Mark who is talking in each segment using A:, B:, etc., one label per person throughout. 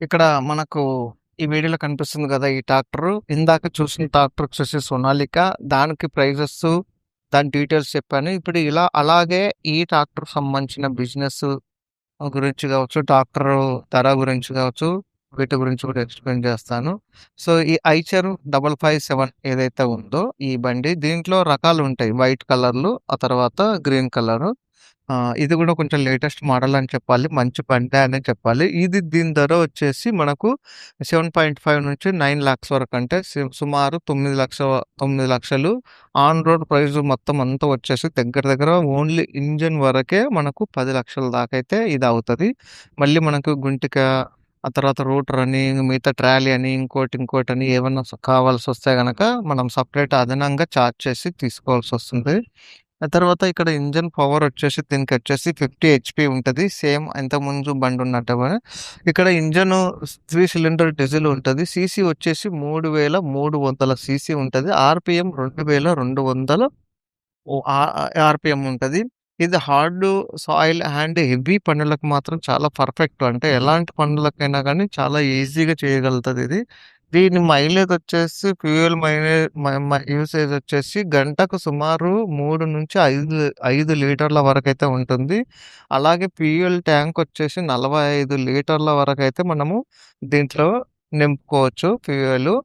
A: ఇక్కడ మనకు ఈ వీడియోలో కనిపిస్తుంది కదా! ఈ ట్రాక్టరు. ఇందాక చూసిన ట్రాక్టర్ వచ్చేసి సోనాలిక. దానికి ప్రైజెస్, దాని డీటెయిల్స్ చెప్పాను. ఇప్పుడు అలాగే ఈ ట్రాక్టర్‌కి సంబంధించిన బిజినెస్ గురించి కావచ్చు, ట్రాక్టరు ధర గురించి కావచ్చు, వీటి గురించి కూడా ఎక్స్‌ప్లెయిన్ చేస్తాను. సో, ఈ ఐచర్ 557 ఏదైతే ఉందో ఈ బండి దీంట్లో రకాలుంటాయి. వైట్ కలర్‌లు, ఆ తర్వాత గ్రీన్ కలరు. ఇది గూడా కొంచెం లేటెస్ట్ మోడల్ అని చెప్పాలి. మంచి బండే అనే చెప్పాలి. దీని ధర వచ్చేసి మనకు 7.5 నుంచి 9,00,000 వరకు అంటే సుమారు 9,00,000 ఆన్ రోడ్ ప్రైస్ మొత్తం అంతా వచ్చేసి దగ్గర దగ్గర ఓన్లీ ఇంజిన్ వరకే మనకు 10,00,000 దాకా అయితే ఇది అవుతది. మళ్ళీ మనకు గుంటిక, ఆ తర్వాత రూటర్ అని, మిగతా ట్రాలీ అని, ఇంకోటని ఏమన్నా కావాల్సొస్తే గనక మనం సెపరేట్ అదనంగా చార్జ్ చేసి తీసుకోవాల్సొస్తుంది. ఆ తర్వాత ఇక్కడ ఇంజిన్ పవర్ వచ్చేసి దీనికొచ్చేసి 50 హెచ్‌పీ ఉంటది. సేమ్ ఇంతకుముందు బండున్నట్టుగానే. ఇక్కడ ఇంజను 3 సిలిండర్ డీజిల్ ఉంటది. సీసీ వచ్చేసి 3300 సీసీ ఉంటది. ఆర్‌పిఎం 2200 ఆర్‌పిఎం ఉంటది. ఇది హార్డ్ సాయిల్ అండ్ హెవీ పనులకు మాత్రం చాలా పర్ఫెక్ట్. అంటే ఎలాంటి పనులకైనా గానీ చాలా ఈజీగా చేయగలుగుతదిది. దీని మైలేజ్ వచ్చేసి ఫ్యూయల్ మైలేజ్ మ మ యూసేజ్ వచ్చేసి గంటకు సుమారు 3-5 లీటర్ల వరకైతే ఉంటుంది. అలాగే ఫ్యూయల్ ట్యాంక్ వచ్చేసి 45 లీటర్ల వరకైతే మనము దీంట్లో నింపుకోవచ్చు ఫ్యూయలు.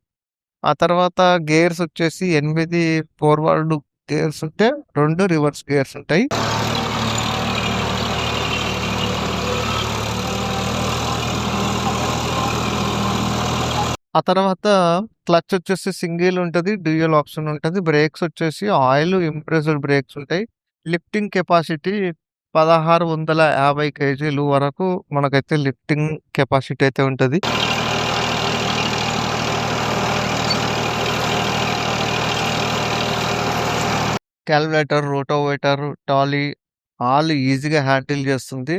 A: ఆ తర్వాత గేర్స్ వచ్చేసి 8 ఫార్వర్డ్ గేర్స్ ఉంటే, 2 రివర్స్ గేర్స్ ఉంటాయి. ఆ తర్వాత క్లచ్ వచ్చేసి సింగిల్ ఉంటది. డ్యూయల్ ఆప్షన్ ఉంటది. బ్రేక్స్ వచ్చేసి ఆయిల్ ఇంప్రెస్డ్ బ్రేక్స్ ఉంటాయి. లిఫ్టింగ్ కెపాసిటీ 1650 కేజీలు వరకు మనకైతే లిఫ్టింగ్ కెపాసిటీ అయితే ఉంటది. కాలిక్యులేటర్, రోటోవేటర్, టాలీ ఆల్ ఈజీగా హ్యాండిల్ చేస్తుంది.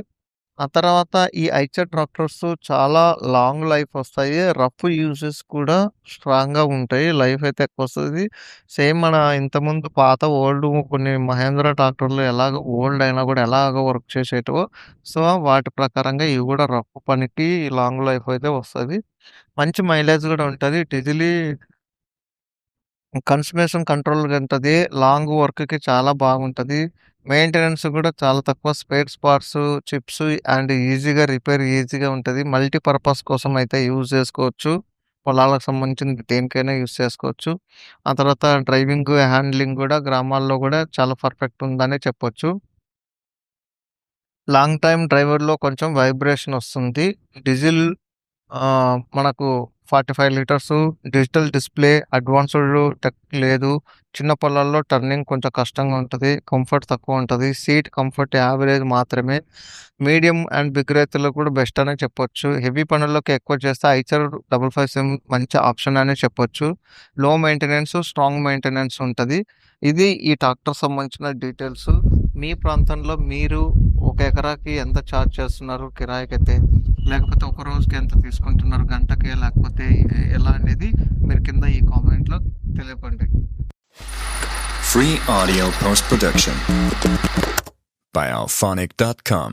A: ఆ తర్వాత ఈ ఐచర్ ట్రాక్టర్స్ చాలా లాంగ్ లైఫ్ వస్తాయి. రఫ్ యూజెస్ కూడా స్ట్రాంగ్‌గా ఉంటాయి. లైఫ్ అయితే ఎక్కువొస్తది. సేమ్ మన ఇంతకుముందు పాత ఓల్డ్ కొన్ని మహేంద్ర ట్రాక్టర్‌లు ఎలాగ ఓల్డ్ అయినా కూడా ఎలాగ వర్క్ చేసేటివో, సో, వాటి ప్రకారంగా ఇవి కూడా రఫ్ పనికి లాంగ్ లైఫ్ అయితే వస్తది. మంచి మైలేజ్ కూడా ఉంటది. డీజిలీ కన్సంప్షన్ కంట్రోల్‌గా ఉంటది. లాంగ్ వర్క్‌కి చాలా బాగుంటది. మెయింటెనెన్స్ కూడా చాలా తక్కువ. స్పేర్ పార్ట్స్, చిప్స్ అండ్ ఈజీగా ఉంటది. మల్టీ పర్పస్ కోసం అయితే యూజ్ చేసుకోవచ్చు. పొలాలకు సంబంధించిన దేనికైనా యూజ్ చేసుకోవచ్చు. ఆ తర్వాత డ్రైవింగ్, హ్యాండ్లింగ్ కూడా గ్రామాల్లో కూడా చాలా పర్ఫెక్ట్ ఉందనే చెప్పొచ్చు. లాంగ్ టైమ్ డ్రైవర్‌లో కొంచెం వైబ్రేషన్ వస్తుంది. డీజిల్ మనకు 45 litres, digital display, advanced tech లేదు. చిన్న పొలాల్లో టర్నింగ్ కొంచెం కష్టంగా ఉంటది. కంఫర్ట్ తక్కువుంటది. సీట్ కంఫర్ట్ యావరేజ్ మాత్రమే. మీడియం అండ్ బిగ్ రైతులకు కూడా బెస్ట్ అనే చెప్పొచ్చు. హెవీ పనుల్లోకి ఎక్కువ చేస్తే ఐచర్ 557 మంచి ఆప్షన్ అనే చెప్పొచ్చు. లో మెయింటెనెన్స్, స్ట్రాంగ్ మెయింటెనెన్స్ ఉంటది. ఇది ఈ ట్రాక్టర్ సంబంధించిన డీటెయిల్స్. మీ ప్రాంతంలో మీరు ఒక ఎకరాకి ఎంత చార్జ్ చేస్తున్నారు కిరాయికైతే? లేకపోతే ఒక రోజుకి ఎంత తీసుకుంటున్నారు? గంటకి లేకపోతే ఎలా అనేది మీరు కింద ఈ కామెంట్‌లో తెలియపండి.
B: Free audio post production by alphonic.com.